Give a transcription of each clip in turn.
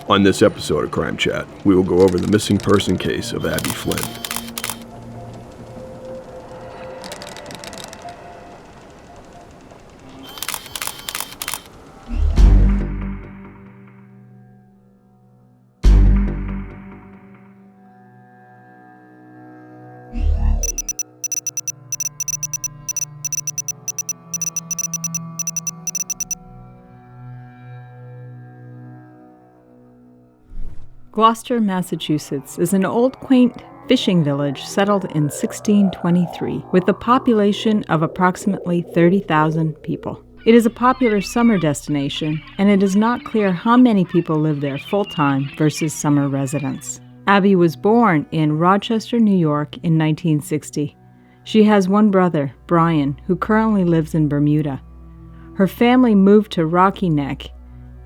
On this episode of Crime Chat, we will go over the missing person case of Abbie Flynn. Gloucester, Massachusetts is an old, quaint fishing village settled in 1623 with a population of approximately 30,000 people. It is a popular summer destination, and it is not clear how many people live there full-time versus summer residents. Abbie was born in Rochester, New York in 1960. She has one brother, Brian, who currently lives in Bermuda. Her family moved to Rocky Neck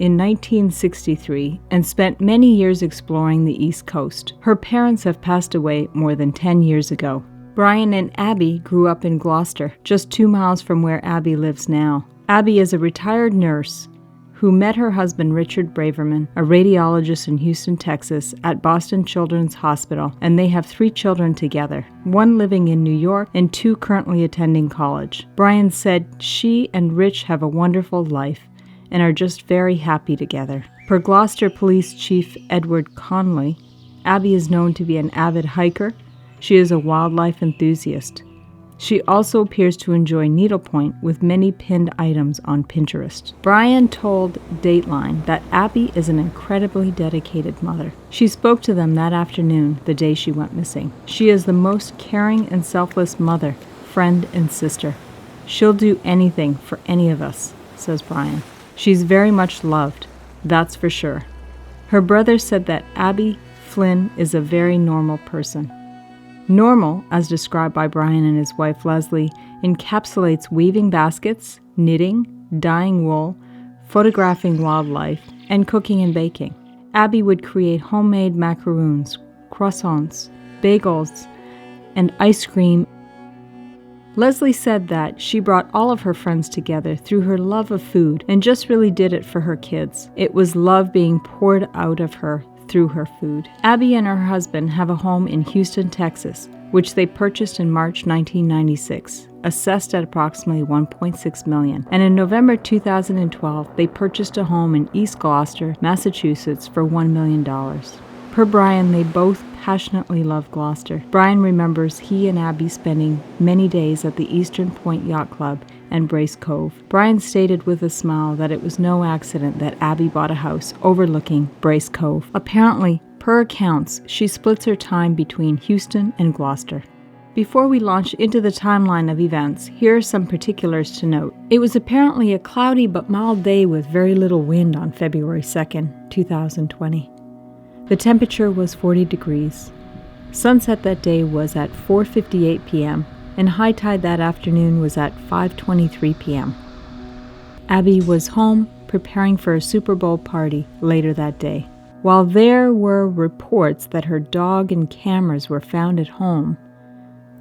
in 1963 and spent many years exploring the East Coast. Her parents have passed away more than 10 years ago. Brian and Abbie grew up in Gloucester, just 2 miles from where Abbie lives now. Abbie is a retired nurse who met her husband Richard Braverman, a radiologist in Houston, Texas, at Boston Children's Hospital, and they have 3 children together, 1 living in New York and 2 currently attending college. Brian said she and Rich have a wonderful life and are just very happy together. Per Gloucester Police Chief Edward Conley, Abbie is known to be an avid hiker. She is a wildlife enthusiast. She also appears to enjoy needlepoint with many pinned items on Pinterest. Brian told Dateline that Abbie is an incredibly dedicated mother. She spoke to them that afternoon, the day she went missing. She is the most caring and selfless mother, friend, and sister. She'll do anything for any of us, says Brian. She's very much loved, that's for sure. Her brother said that Abbie Flynn is a very normal person. Normal, as described by Brian and his wife Leslie, encapsulates weaving baskets, knitting, dyeing wool, photographing wildlife, and cooking and baking. Abbie would create homemade macaroons, croissants, bagels, and ice cream. Leslie said that she brought all of her friends together through her love of food and just really did it for her kids. It was love being poured out of her through her food. Abbie and her husband have a home in Houston, Texas, which they purchased in March 1996, assessed at approximately $1.6 million. And in November 2012, they purchased a home in East Gloucester, Massachusetts for $1 million. Per Brian, they both passionately love Gloucester. Brian remembers he and Abbie spending many days at the Eastern Point Yacht Club and Brace Cove. Brian stated with a smile that it was no accident that Abbie bought a house overlooking Brace Cove. Apparently, per accounts, she splits her time between Houston and Gloucester. Before we launch into the timeline of events, here are some particulars to note. It was apparently a cloudy but mild day with very little wind on February 2nd, 2020. The temperature was 40 degrees. Sunset that day was at 4:58 p.m., and high tide that afternoon was at 5:23 p.m. Abbie was home preparing for a Super Bowl party later that day. While there were reports that her dog and cameras were found at home,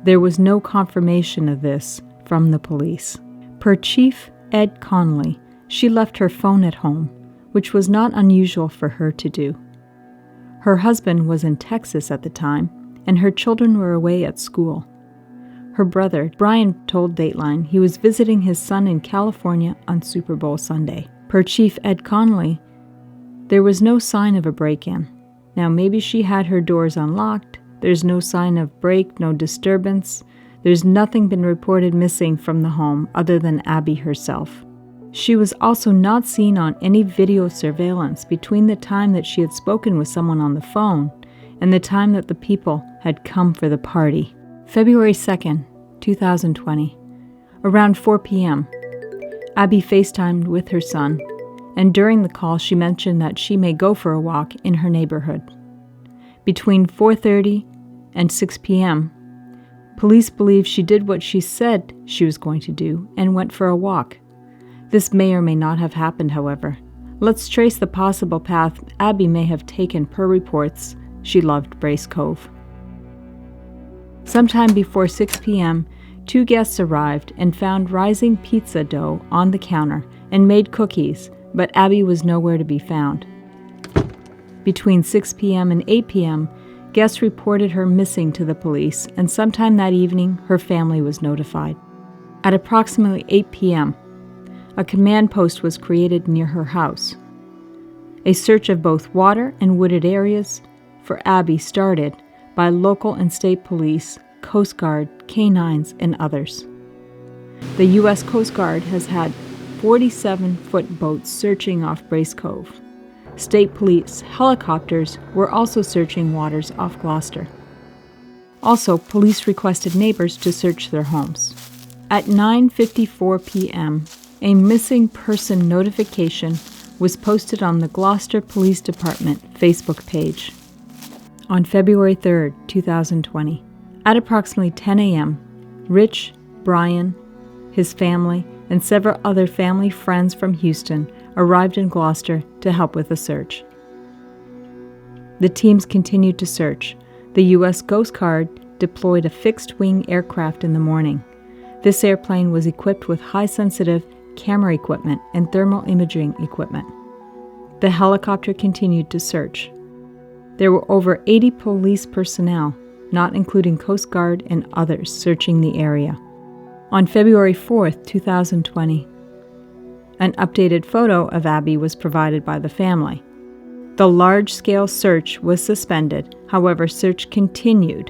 there was no confirmation of this from the police. Per Chief Ed Conley, she left her phone at home, which was not unusual for her to do. Her husband was in Texas at the time, and her children were away at school. Her brother, Brian, told Dateline he was visiting his son in California on Super Bowl Sunday. Per Chief Ed Conley, there was no sign of a break-in. Now, maybe she had her doors unlocked. There's no sign of break, no disturbance. There's nothing been reported missing from the home other than Abbie herself. She was also not seen on any video surveillance between the time that she had spoken with someone on the phone and the time that the people had come for the party. February 2nd, 2020. Around 4 p.m., Abbie FaceTimed with her son, and during the call she mentioned that she may go for a walk in her neighborhood. Between 4:30 and 6 p.m., police believe she did what she said she was going to do and went for a walk. This may or may not have happened, however. Let's trace the possible path Abbie may have taken. Per reports, she loved Brace Cove. Sometime before 6 p.m., 2 guests arrived and found rising pizza dough on the counter and made cookies, but Abbie was nowhere to be found. Between 6 p.m. and 8 p.m., guests reported her missing to the police, and sometime that evening, her family was notified. At approximately 8 p.m., a command post was created near her house. A search of both water and wooded areas for Abbie started by local and state police, Coast Guard, canines, and others. The U.S. Coast Guard has had 47-foot boats searching off Brace Cove. State police helicopters were also searching waters off Gloucester. Also, police requested neighbors to search their homes. At 9:54 p.m., a missing person notification was posted on the Gloucester Police Department Facebook page. On February 3, 2020, at approximately 10 a.m., Rich, Brian, his family, and several other family friends from Houston arrived in Gloucester to help with the search. The teams continued to search. The U.S. Coast Guard deployed a fixed-wing aircraft in the morning. This airplane was equipped with high-sensitive camera equipment and thermal imaging equipment. The helicopter continued to search. There were over 80 police personnel, not including Coast Guard and others, searching the area. On February 4, 2020, an updated photo of Abbie was provided by the family. The large-scale search was suspended, however, search continued.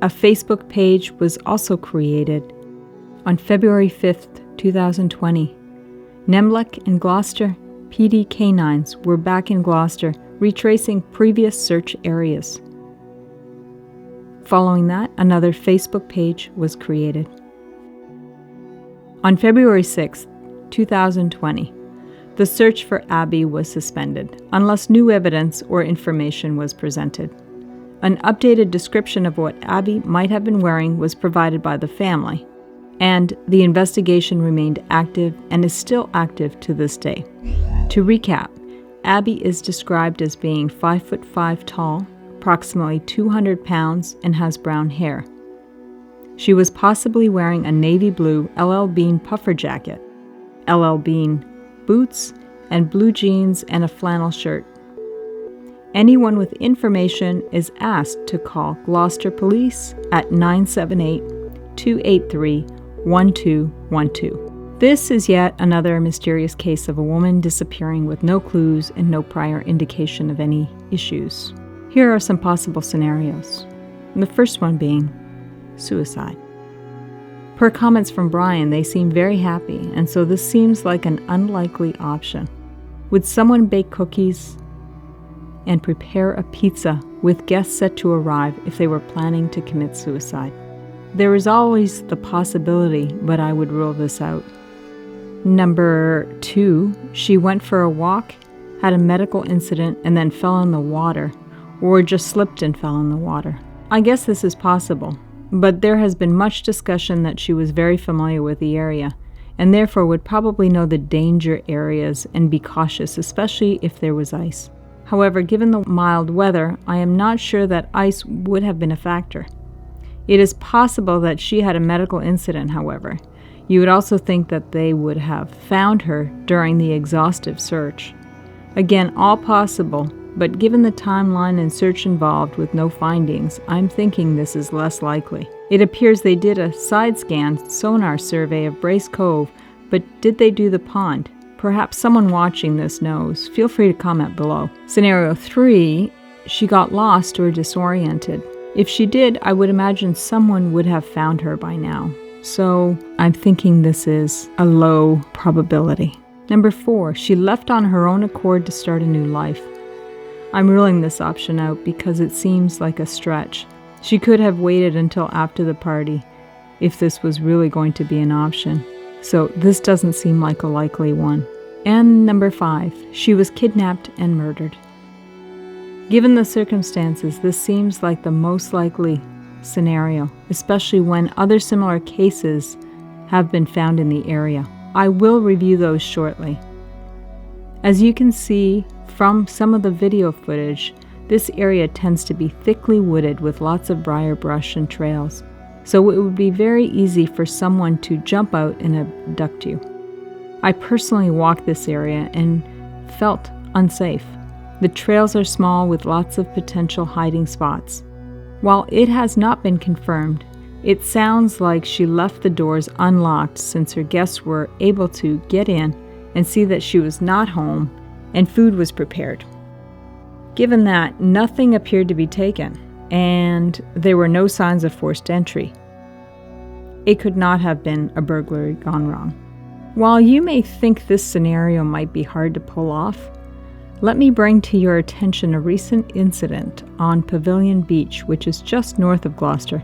A Facebook page was also created. On February 5, 2020, Nemlik and Gloucester PD canines were back in Gloucester, retracing previous search areas. Following that, another Facebook page was created. On February 6, 2020, the search for Abbie was suspended, unless new evidence or information was presented. An updated description of what Abbie might have been wearing was provided by the family, and the investigation remained active and is still active to this day. To recap, Abbie is described as being 5'5" tall, approximately 200 pounds, and has brown hair. She was possibly wearing a navy blue LL Bean puffer jacket, LL Bean boots, and blue jeans and a flannel shirt. Anyone with information is asked to call Gloucester Police at 978-283-1212. This is yet another mysterious case of a woman disappearing with no clues and no prior indication of any issues. Here are some possible scenarios. The first one being suicide. Per comments from Brian, they seem very happy, and so this seems like an unlikely option. Would someone bake cookies and prepare a pizza with guests set to arrive if they were planning to commit suicide? There is always the possibility, but I would rule this out. Number 2, she went for a walk, had a medical incident, and then fell in the water, or just slipped and fell in the water. I guess this is possible, but there has been much discussion that she was very familiar with the area, and therefore would probably know the danger areas and be cautious, especially if there was ice. However, given the mild weather, I am not sure that ice would have been a factor. It is possible that she had a medical incident, however. You would also think that they would have found her during the exhaustive search. Again, all possible, but given the timeline and search involved with no findings, I'm thinking this is less likely. It appears they did a side-scan sonar survey of Brace Cove, but did they do the pond? Perhaps someone watching this knows. Feel free to comment below. Scenario 3, she got lost or disoriented. If she did, I would imagine someone would have found her by now. So I'm thinking this is a low probability. Number 4, she left on her own accord to start a new life. I'm ruling this option out because it seems like a stretch. She could have waited until after the party if this was really going to be an option. So this doesn't seem like a likely one. And number 5, she was kidnapped and murdered. Given the circumstances, this seems like the most likely scenario, especially when other similar cases have been found in the area. I will review those shortly. As you can see from some of the video footage, this area tends to be thickly wooded with lots of briar brush and trails, so it would be very easy for someone to jump out and abduct you. I personally walked this area and felt unsafe. The trails are small with lots of potential hiding spots. While it has not been confirmed, it sounds like she left the doors unlocked since her guests were able to get in and see that she was not home and food was prepared. Given that, nothing appeared to be taken, and there were no signs of forced entry. It could not have been a burglary gone wrong. While you may think this scenario might be hard to pull off, let me bring to your attention a recent incident on Pavilion Beach, which is just north of Gloucester.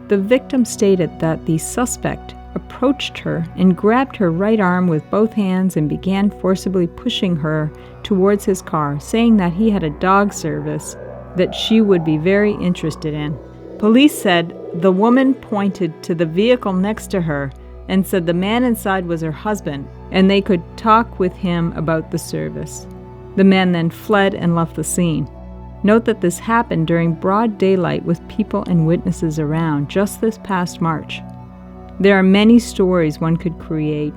The victim stated that the suspect approached her and grabbed her right arm with both hands and began forcibly pushing her towards his car, saying that he had a dog service that she would be very interested in. Police said the woman pointed to the vehicle next to her and said the man inside was her husband and they could talk with him about the service. The man then fled and left the scene. Note that this happened during broad daylight with people and witnesses around just this past March. There are many stories one could create,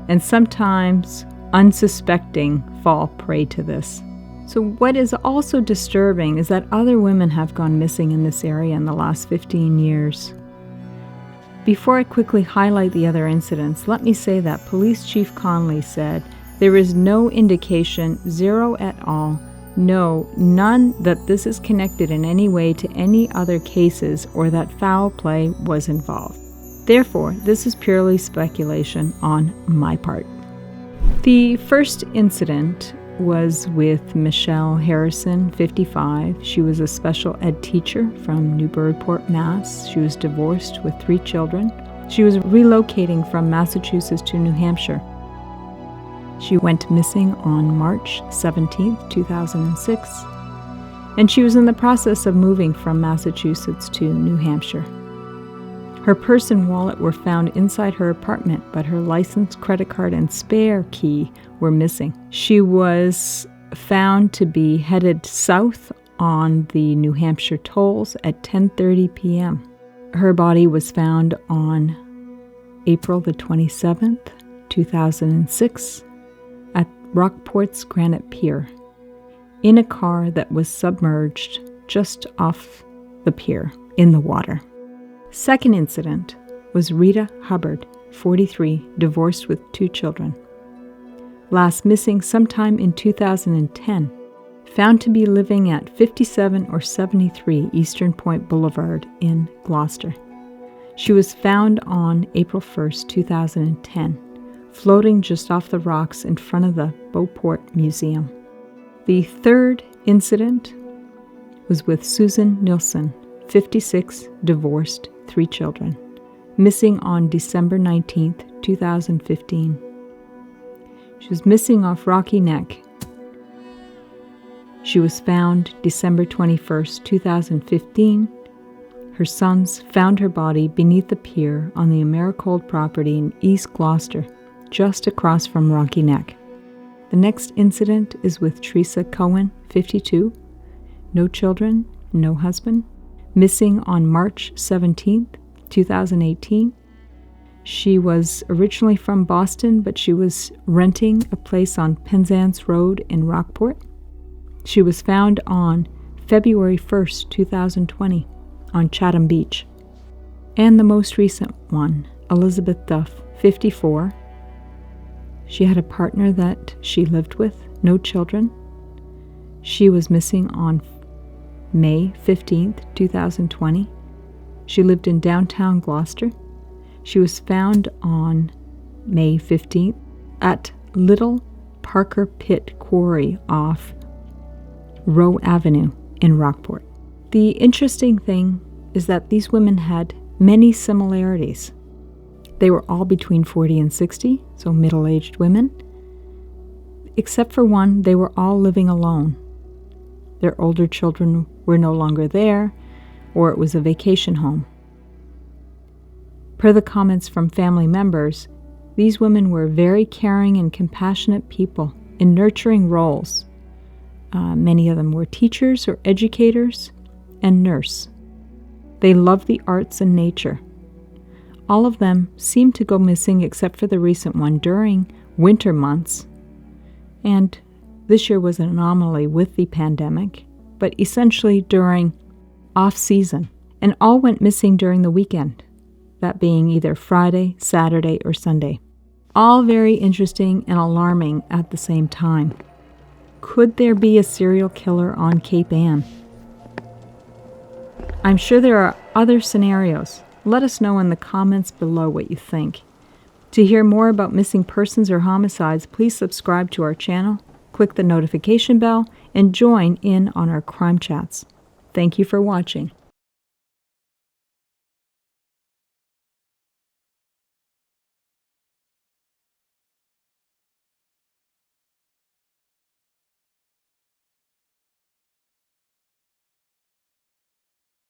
and sometimes unsuspecting fall prey to this. So what is also disturbing is that other women have gone missing in this area in the last 15 years. Before I quickly highlight the other incidents, let me say that Police Chief Conley said there is no indication, zero at all, no, none, that this is connected in any way to any other cases or that foul play was involved. Therefore, this is purely speculation on my part. The first incident was with Michele Harrison, 55. She was a special ed teacher from Newburyport, Mass. She was divorced with 3 children. She was relocating from Massachusetts to New Hampshire. She went missing on March 17, 2006, and she was in the process of moving from Massachusetts to New Hampshire. Her purse and wallet were found inside her apartment, but her license, credit card, and spare key were missing. She was found to be headed south on the New Hampshire tolls at 10:30 p.m. Her body was found on April the 27th, 2006, at Rockport's Granite Pier, in a car that was submerged just off the pier in the water. Second incident was Rita Hubbard, 43, divorced with 2 children. Last missing sometime in 2010, found to be living at 57 or 73 Eastern Point Boulevard in Gloucester. She was found on April 1st, 2010, floating just off the rocks in front of the Beauport Museum. The third incident was with Susan Nilsson, 56, divorced, 3 children, missing on December 19th, 2015. She was missing off Rocky Neck. She was found December 21st, 2015. Her sons found her body beneath the pier on the Americold property in East Gloucester, just across from Rocky Neck. The next incident is with Teresa Cohen, 52, no children, no husband, missing on March 17th, 2018. She was originally from Boston, but she was renting a place on Penzance Road in Rockport. She was found on February 1st, 2020, on Chatham Beach. And the most recent one, Elizabeth Duff, 54. She had a partner that she lived with, no children. She was missing on May 15th, 2020. She lived in downtown Gloucester. She was found on May 15th at Little Parker Pit Quarry off Rowe Avenue in Rockport. The interesting thing is that these women had many similarities. They were all between 40 and 60, so middle-aged women. Except for one, they were all living alone. Their older children were no longer there, or it was a vacation home. Per the comments from family members, these women were very caring and compassionate people in nurturing roles. Many of them were teachers or educators and nurse. They loved the arts and nature. All of them seemed to go missing except for the recent one during winter months, and This year was an anomaly with the pandemic, but essentially during off-season, and all went missing during the weekend, that being either Friday, Saturday, or Sunday. All very interesting and alarming at the same time. Could there be a serial killer on Cape Ann? I'm sure there are other scenarios. Let us know in the comments below what you think. To hear more about missing persons or homicides, please subscribe to our channel, click the notification bell, and join in on our crime chats. Thank you for watching.